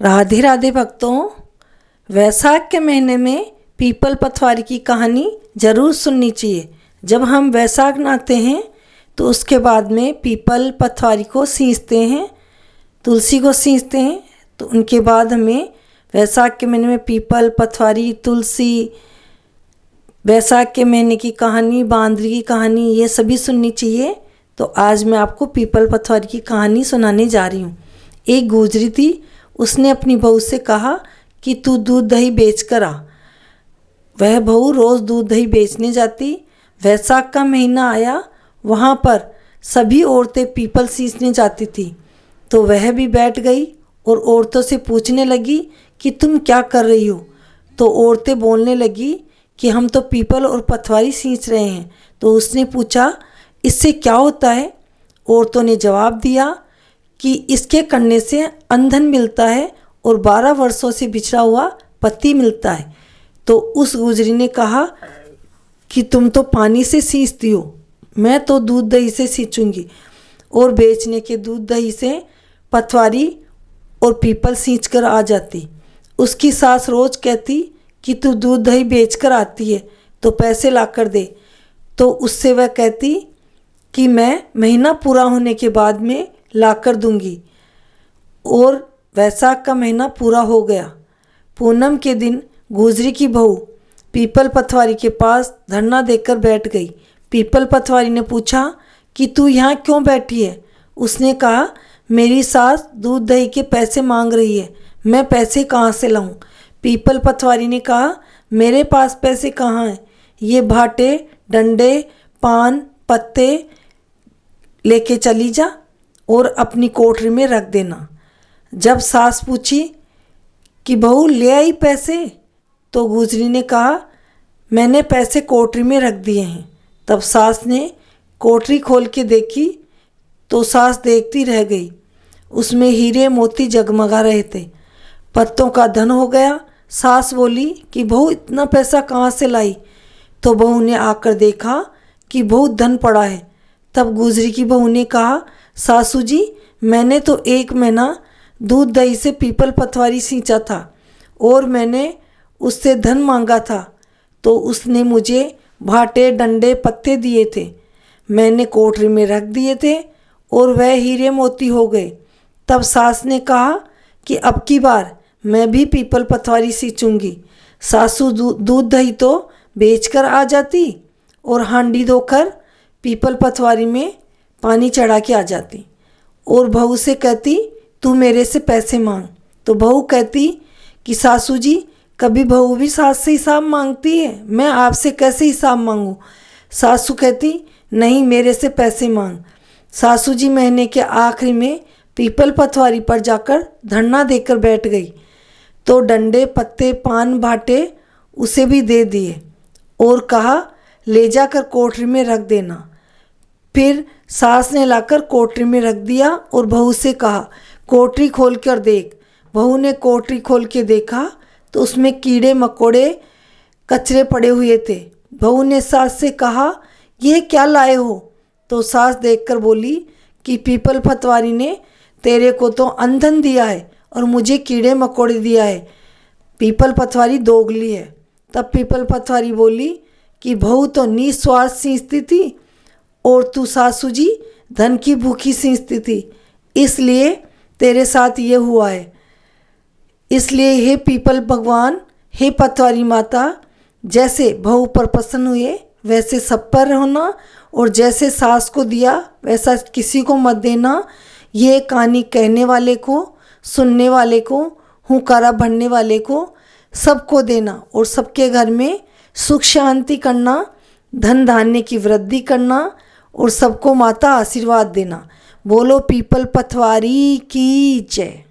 राधे राधे भक्तों, वैसाख के महीने में पीपल पथवारी की कहानी ज़रूर सुननी चाहिए। जब हम वैसाख नहाते हैं तो उसके बाद में पीपल पथवारी को सींचते हैं, तुलसी को सींचते हैं। तो उनके बाद हमें वैसाख के महीने में पीपल पथवारी तुलसी, वैसाख के महीने की कहानी, बांदरी की कहानी, ये सभी सुननी चाहिए। तो आज मैं आपको पीपल पथवारी की कहानी सुनाने जा रही हूँ। एक गुजरी थी, उसने अपनी बहू से कहा कि तू दूध दही बेच कर आ। वह बहू रोज़ दूध दही बेचने जाती। वैसाख का महीना आया, वहाँ पर सभी औरतें पीपल सींचने जाती थी। तो वह भी बैठ गई और औरतों से पूछने लगी कि तुम क्या कर रही हो। तो औरतें बोलने लगी कि हम तो पीपल और पथवारी सींच रहे हैं। तो उसने पूछा इससे क्या होता है। औरतों ने जवाब दिया कि इसके करने से अंधन मिलता है और 12 वर्षों से बिछड़ा हुआ पति मिलता है। तो उस गुजरी ने कहा कि तुम तो पानी से सींचती हो, मैं तो दूध दही से सींचूंगी। और बेचने के दूध दही से पथवारी और पीपल सींच कर आ जाती। उसकी सास रोज़ कहती कि तू दूध दही बेच कर आती है तो पैसे ला कर दे। तो उससे वह कहती कि मैं महीना पूरा होने के बाद में ला कर दूंगी। और वैसाख का महीना पूरा हो गया। पूनम के दिन गुजरी की बहू पीपल पथवारी के पास धरना देकर बैठ गई। पीपल पथवारी ने पूछा कि तू यहाँ क्यों बैठी है। उसने कहा मेरी सास दूध दही के पैसे मांग रही है, मैं पैसे कहाँ से लाऊं। पीपल पथवारी ने कहा मेरे पास पैसे कहाँ हैं, ये भाटे डंडे पान पत्ते लेके चली जा और अपनी कोठरी में रख देना। जब सास पूछी कि बहू ले आई पैसे, तो गुजरी ने कहा मैंने पैसे कोठरी में रख दिए हैं। तब सास ने कोठरी खोल के देखी तो सास देखती रह गई। उसमें हीरे मोती जगमगा रहे थे। पत्तों का धन हो गया। सास बोली कि बहू इतना पैसा कहाँ से लाई। तो बहू ने आकर देखा कि बहुत धन पड़ा है। तब गुजरी की बहू ने कहा सासू जी, मैंने तो 1 महीना दूध दही से पीपल पथवारी सींचा था और मैंने उससे धन मांगा था तो उसने मुझे भाटे डंडे पत्ते दिए थे, मैंने कोठरी में रख दिए थे और वह हीरे मोती हो गए। तब सास ने कहा कि अब की बार मैं भी पीपल पथवारी सींचूंगी। सासू दूध दही तो बेच कर आ जाती और हांडी धोकर पीपल पथवारी में पानी चढ़ा के आ जाती और बहू से कहती तू मेरे से पैसे मांग। तो बहू कहती कि सासू जी, कभी बहू भी सास से हिसाब मांगती है, मैं आपसे कैसे हिसाब मांगूं। सासू कहती नहीं, मेरे से पैसे मांग। सासू जी महीने के आखिरी में पीपल पथवारी पर जाकर धरना देकर बैठ गई। तो डंडे पत्ते पान भाटे उसे भी दे दिए और कहा ले जाकर कोठरी में रख देना। फिर सास ने लाकर कोठरी में रख दिया और बहू से कहा कोठरी खोल कर देख। बहू ने कोठरी खोल के देखा तो उसमें कीड़े मकोड़े कचरे पड़े हुए थे। बहू ने सास से कहा यह क्या लाए हो। तो सास देखकर बोली कि पीपल पथवारी ने तेरे को तो अंधन दिया है और मुझे कीड़े मकोड़े दिया है, पीपल पथवारी दोगली है। तब पीपल पथवारी बोली कि बहू तो निस्वार्थ सींचती थी और तू सासू जी धन की भूखी सींचती थी, इसलिए तेरे साथ ये हुआ है। इसलिए हे पीपल भगवान, हे पथवारी माता, जैसे बहू पर प्रसन्न हुए वैसे सब पर होना और जैसे सास को दिया वैसा किसी को मत देना। ये कहानी कहने वाले को, सुनने वाले को, हुंकारा भरने वाले को, सबको देना और सबके घर में सुख शांति करना, धन धान्य की वृद्धि करना और सबको माता आशीर्वाद देना। बोलो पीपल पथवारी की जय।